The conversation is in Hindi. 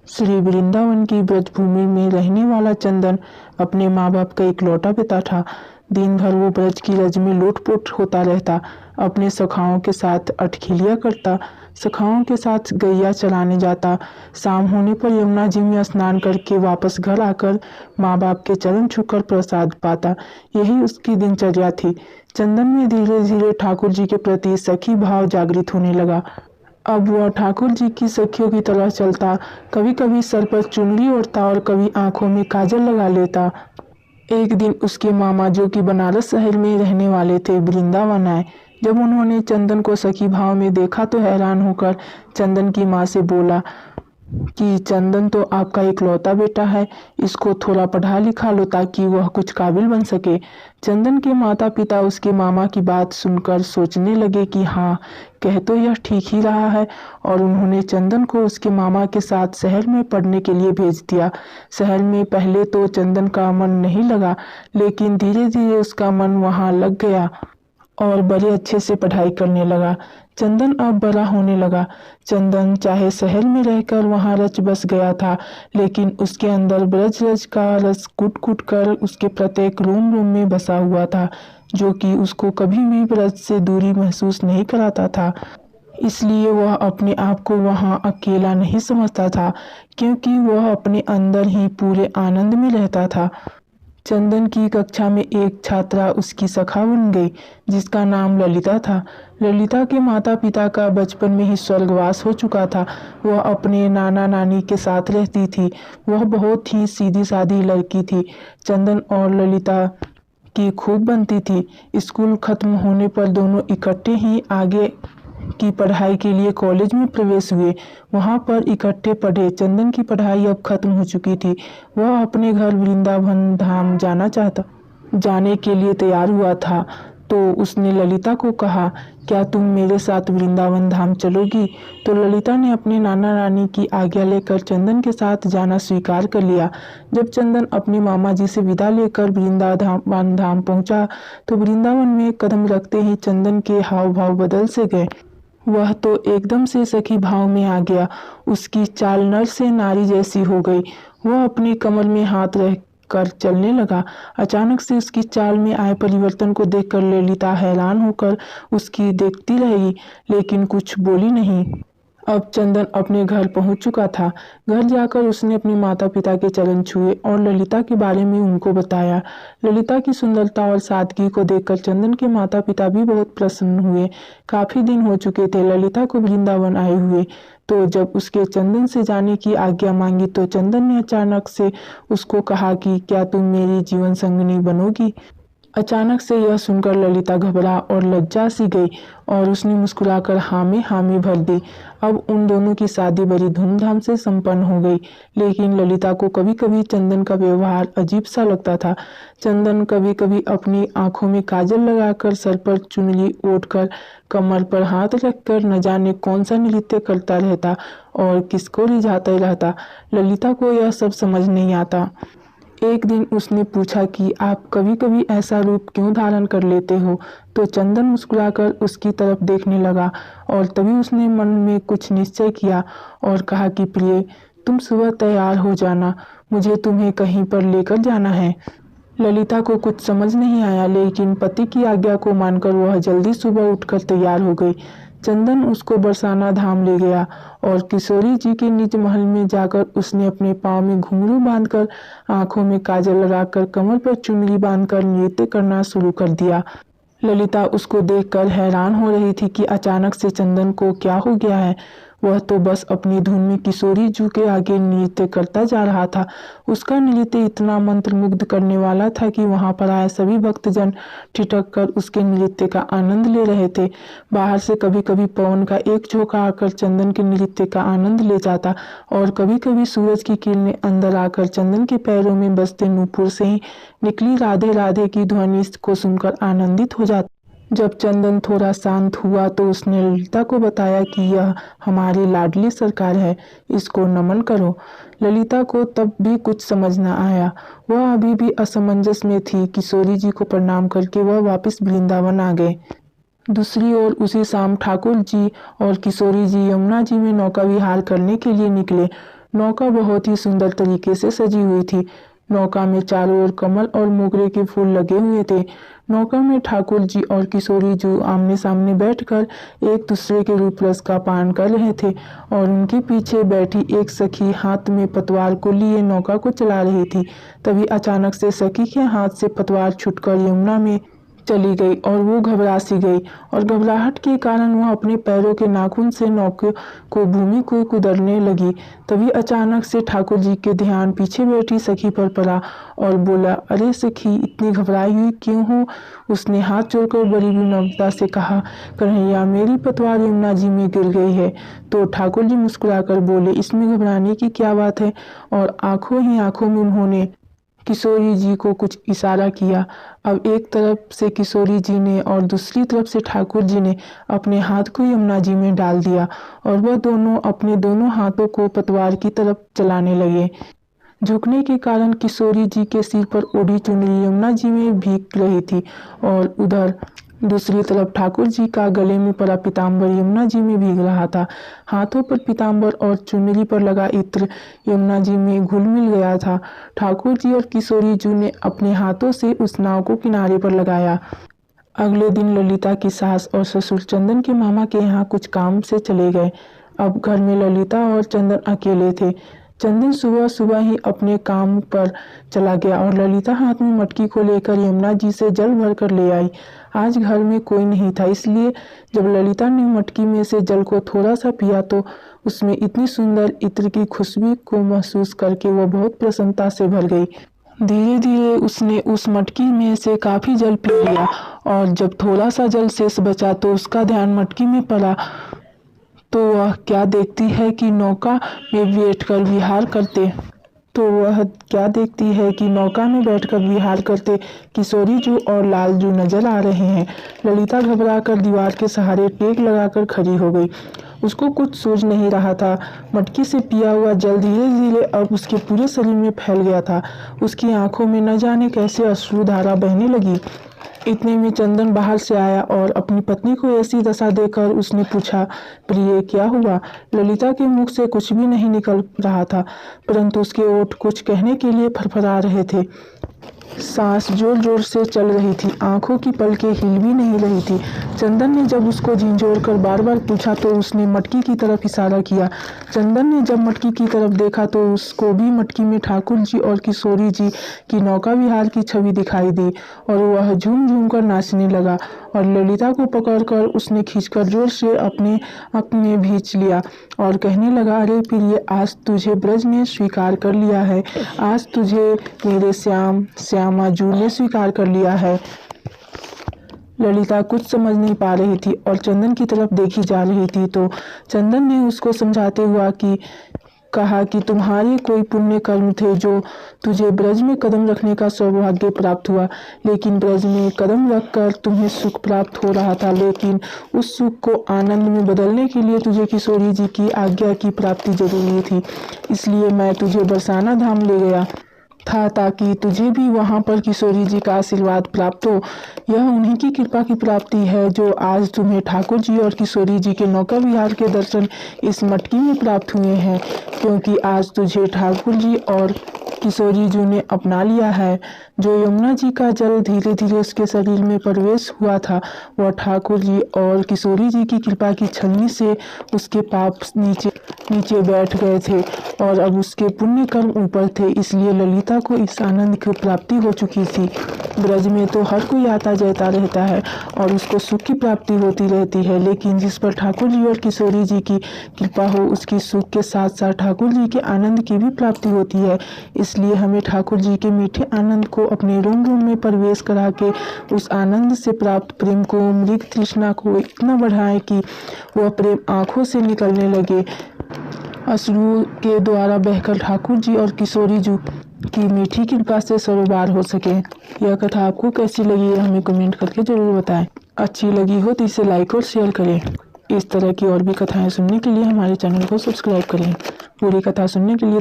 श्री वृंदावन की ब्रजभूमि में रहने वाला चंदन अपने माँ बाप का इकलौता बेटा था। दिन भर वो ब्रज की रज में लोटपोट होता रहता, अपने सखाओं के साथ अठखेलियाँ करता, सखाओं के साथ गैया चराने जाता। शाम होने पर यमुना जी में स्नान करके वापस घर आकर माँ बाप के चरण छूकर प्रसाद पाता। यही उसकी दिनचर्या थी। चंदन में धीरे धीरे ठाकुर जी के प्रति सखी भाव जागृत होने लगा। अब वह ठाकुर जी की सखियों की तरह चलता, कभी कभी सर पर चुनरी ओढ़ता और कभी आंखों में काजल लगा लेता। एक दिन उसके मामा, जो कि बनारस शहर में रहने वाले थे, वृंदावन आए। जब उन्होंने चंदन को सखी भाव में देखा तो हैरान होकर चंदन की माँ से बोला कि चंदन तो आपका इकलौता बेटा है, इसको थोड़ा पढ़ा लिखा लो ताकि वह कुछ काबिल बन सके। चंदन के माता पिता उसके मामा की बात सुनकर सोचने लगे कि हाँ, कह तो यह ठीक ही रहा है, और उन्होंने चंदन को उसके मामा के साथ शहर में पढ़ने के लिए भेज दिया। शहर में पहले तो चंदन का मन नहीं लगा, लेकिन धीरे धीरे उसका मन वहाँ लग गया और बड़े अच्छे से पढ़ाई करने लगा। चंदन अब बड़ा होने लगा। चंदन चाहे शहर में रहकर वहाँ रच बस गया था, लेकिन उसके अंदर ब्रज रज का रस कूट कूट कर उसके प्रत्येक रोम रोम में बसा हुआ था, जो कि उसको कभी भी ब्रज से दूरी महसूस नहीं कराता था। इसलिए वह अपने आप को वहाँ अकेला नहीं समझता था, क्योंकि वह अपने अंदर ही पूरे आनंद में रहता था। चंदन की कक्षा में एक छात्रा उसकी सखा बन गई, जिसका नाम ललिता था। ललिता के माता पिता का बचपन में ही स्वर्गवास हो चुका था। वह अपने नाना नानी के साथ रहती थी। वह बहुत ही सीधी सादी लड़की थी। चंदन और ललिता की खूब बनती थी। स्कूल खत्म होने पर दोनों इकट्ठे ही आगे की पढ़ाई के लिए कॉलेज में प्रवेश हुए। वहां पर इकट्ठे पढ़े। चंदन की पढ़ाई अब खत्म हो चुकी थी। वह अपने घर वृंदावन धाम जाने के लिए तैयार हुआ था। तो उसने ललिता को कहा, क्या तुम मेरे साथ वृंदावन धाम चलोगी? तो ललिता ने अपने नाना नानी की आज्ञा लेकर चंदन के साथ जाना स्वीकार कर लिया। जब चंदन अपने मामा जी से विदा लेकर वृंदावन धाम पहुंचा, तो वृंदावन में कदम रखते ही चंदन के हाव भाव बदल से गए। वह तो एकदम से सखी भाव में आ गया। उसकी चाल नर से नारी जैसी हो गई। वह अपनी कमर में हाथ रख कर चलने लगा। अचानक से उसकी चाल में आए परिवर्तन को देखकर ललिता हैरान होकर उसकी देखती रही, लेकिन कुछ बोली नहीं। अब चंदन अपने घर पहुंच चुका था। घर जाकर उसने अपने माता पिता के चरण छुए और ललिता के बारे में उनको बताया। ललिता की सुंदरता और सादगी को देखकर चंदन के माता पिता भी बहुत प्रसन्न हुए। काफी दिन हो चुके थे ललिता को वृंदावन आए हुए। तो जब उसके चंदन से जाने की आज्ञा मांगी, तो चंदन ने अचानक से उसको कहा कि क्या तुम मेरी जीवन संगिनी बनोगी? अचानक से यह सुनकर ललिता घबरा और लज्जा सी गई और उसने मुस्कुराकर हाँ में भर दी। अब उन दोनों की शादी बड़ी धूमधाम से संपन्न हो गई। लेकिन ललिता को कभी कभी चंदन का व्यवहार अजीब सा लगता था। चंदन कभी कभी अपनी आंखों में काजल लगाकर, सर पर चुनरी ओढ़कर, कमर पर हाथ रखकर न जाने कौन सा नृत्य करता रहता और किसको रिझाता रहता। ललिता को यह सब समझ नहीं आता। एक दिन उसने पूछा कि आप कभी कभी ऐसा रूप क्यों धारण कर लेते हो? तो चंदन मुस्कुराकर उसकी तरफ देखने लगा और तभी उसने मन में कुछ निश्चय किया और कहा कि प्रिय, तुम सुबह तैयार हो जाना, मुझे तुम्हें कहीं पर लेकर जाना है। ललिता को कुछ समझ नहीं आया, लेकिन पति की आज्ञा को मानकर वह जल्दी सुबह उठकर तैयार हो गई। चंदन उसको बरसाना धाम ले गया और किशोरी जी के निज महल में जाकर उसने अपने पाँव में घुंघरू बांधकर, आंखों में काजल लगाकर, कमर पर चुनरी बांधकर नृत्य करना शुरू कर दिया। ललिता उसको देखकर हैरान हो रही थी कि अचानक से चंदन को क्या हो गया है। वह तो बस अपनी धुन में किशोरी जी के आगे नृत्य करता जा रहा था। उसका नृत्य इतना मंत्रमुग्ध करने वाला था कि वहां पर आए सभी भक्तजन ठिठक कर उसके नृत्य का आनंद ले रहे थे। बाहर से कभी कभी पवन का एक झोंका आकर चंदन के नृत्य का आनंद ले जाता और कभी कभी सूरज की किरणें अंदर आकर चंदन के पैरों में बजते नूपुर से ही निकली राधे राधे की ध्वनि को सुनकर आनंदित हो जाता। जब चंदन थोड़ा शांत हुआ तो उसने ललिता को बताया कि यह हमारी लाडली सरकार है, इसको नमन करो। ललिता को तब भी कुछ समझ न आया। वह अभी भी असमंजस में थी। किशोरी जी को प्रणाम करके वह वापस वृंदावन आ गए। दूसरी ओर उसी शाम ठाकुर जी और किशोरी जी यमुना जी में नौका विहार करने के लिए निकले। नौका बहुत ही सुंदर तरीके से सजी हुई थी। नौका में चारों ओर कमल और मोगरे के फूल लगे हुए थे। नौका में ठाकुर जी और किशोरी जी आमने सामने बैठकर एक दूसरे के रूप रस का पान कर रहे थे और उनके पीछे बैठी एक सखी हाथ में पतवार को लिए नौका को चला रही थी। तभी अचानक से सखी के हाथ से पतवार छूटकर यमुना में चली गई और वो घबरा सी गई और घबराहट के कारण वह अपने पैरों के नाखून से नौके को भूमि को कुदरने लगी। तभी अचानक से ठाकुर जी के ध्यान पीछे बैठी सखी पर पड़ा और बोला, अरे सखी, इतनी घबराई हुई क्यों हो? उसने हाथ जोड़कर बड़ी विनम्रता से कहा, कन्हैया, मेरी पतवार यमुना जी में गिर गई है। तो ठाकुर जी मुस्कुराकर बोले, इसमें घबराने की क्या बात है? और आंखों ही आंखों में उन्होंने किशोरी जी को कुछ इशारा किया। अब एक तरफ से किशोरी जी ने और दूसरी तरफ से ठाकुर जी ने अपने हाथ को यमुना जी में डाल दिया और वह दोनों अपने दोनों हाथों को पतवार की तरफ चलाने लगे। झुकने के कारण किशोरी जी के सिर पर ओढ़ी चुनरी यमुना जी में भीग रही थी और उधर दूसरी तरफ ठाकुर जी का गले में पड़ा पीताम्बर यमुना जी में भीग रहा था। हाथों पर पीताम्बर और चुनरी पर लगा इत्र यमुना जी में घुल मिल गया था। ठाकुर जी और किशोरी जी ने अपने हाथों से उस नाव को किनारे पर लगाया। अगले दिन ललिता की सास और ससुर चंदन के मामा के यहाँ कुछ काम से चले गए। अब घर में ललिता और चंदन अकेले थे। चंदन सुबह सुबह ही अपने काम पर चला गया और ललिता हाथ में मटकी को लेकर यमुना जी से जल भर कर ले आई। आज घर में कोई नहीं था, इसलिए जब ललिता ने मटकी में से जल को थोड़ा सा पिया तो उसमें इतनी सुंदर इत्र की खुशबू को महसूस करके वह बहुत प्रसन्नता से भर गई। धीरे धीरे उसने उस मटकी में से काफी जल पी लिया और जब थोड़ा सा जल शेष बचा तो उसका ध्यान मटकी में पड़ा तो वह क्या देखती है कि नौका में बैठकर विहार करते किशोरी जी और लालजू नजर आ रहे हैं। ललिता घबराकर दीवार के सहारे टेक लगाकर खड़ी हो गई। उसको कुछ सूझ नहीं रहा था। मटकी से पिया हुआ जल धीरे धीरे अब उसके पूरे शरीर में फैल गया था। उसकी आंखों में न जाने कैसे अश्रुधारा बहने लगी। इतने में चंदन बाहर से आया और अपनी पत्नी को ऐसी दशा देखकर उसने पूछा, प्रिय, क्या हुआ? ललिता के मुख से कुछ भी नहीं निकल रहा था, परंतु उसके ओठ कुछ कहने के लिए फरफरा रहे थे। सांस जोर जोर से चल रही थी, आंखों की पलकें हिल भी नहीं रही थी। चंदन ने जब उसको झिंझोर कर बार बार पूछा तो उसने मटकी की तरफ इशारा किया। चंदन ने जब मटकी की तरफ देखा तो उसको भी मटकी में ठाकुर जी और किशोरी जी की नौका विहार की छवि दिखाई दी और वह झूम झूम कर नाचने लगा और ललिता को पकड़कर उसने खींचकर जोर से अपने भींच लिया और कहने लगा, अरे प्रिय, आज तुझे ब्रज ने स्वीकार कर लिया है, आज तुझे मेरे श्यामाजू ने स्वीकार कर लिया है। ललिता कुछ समझ नहीं पा रही थी और चंदन की तरफ देखी जा रही थी तो चंदन ने उसको समझाते हुआ कहा कि तुम्हारे कोई पुण्य कर्म थे जो तुझे ब्रज में कदम रखने का सौभाग्य प्राप्त हुआ, लेकिन ब्रज में कदम रखकर तुम्हें सुख प्राप्त हो रहा था, लेकिन उस सुख को आनंद में बदलने के लिए तुझे किशोरी जी की आज्ञा की प्राप्ति जरूरी थी। इसलिए मैं तुझे बरसाना धाम ले गया था ताकि तुझे भी वहां पर किशोरी जी का आशीर्वाद प्राप्त हो। यह उन्हीं की कृपा की प्राप्ति है जो आज तुम्हें ठाकुर जी और किशोरी जी के नौका विहार के दर्शन इस मटकी में प्राप्त हुए हैं, क्योंकि आज तुझे ठाकुर जी और किशोरी जी ने अपना लिया है। जो यमुना जी का जल धीरे धीरे उसके शरीर में प्रवेश हुआ था वह ठाकुर जी और किशोरी जी की कृपा की छलनी से उसके पाप नीचे बैठ गए थे और अब उसके पुण्य कर्म ऊपर थे, इसलिए ललिता को इस आनंद की प्राप्ति हो चुकी थी। ब्रज में तो हर कोई आता जाता रहता है और उसको सुख की प्राप्ति होती रहती है, लेकिन जिस पर ठाकुर जी और किशोरी जी की कृपा हो उसकी सुख के साथ साथ ठाकुर जी के आनंद की भी प्राप्ति होती है। इसलिए हमें ठाकुर जी के मीठे आनंद को अपने रोम रोम में प्रवेश करा के उस आनंद से प्राप्त प्रेम को, मृग तृष्णा को इतना बढ़ाएं कि वह प्रेम आंखों से निकलने लगे, अश्रु के द्वारा बहकर ठाकुर जी और किशोरी जी की मीठी कृपा से सरोबार हो सके। यह कथा आपको कैसी लगी है हमें कमेंट करके जरूर बताएं। अच्छी लगी हो तो इसे लाइक और शेयर करें। इस तरह की और भी कथाएं सुनने के लिए हमारे चैनल को सब्सक्राइब करें। पूरी कथा सुनने के लिए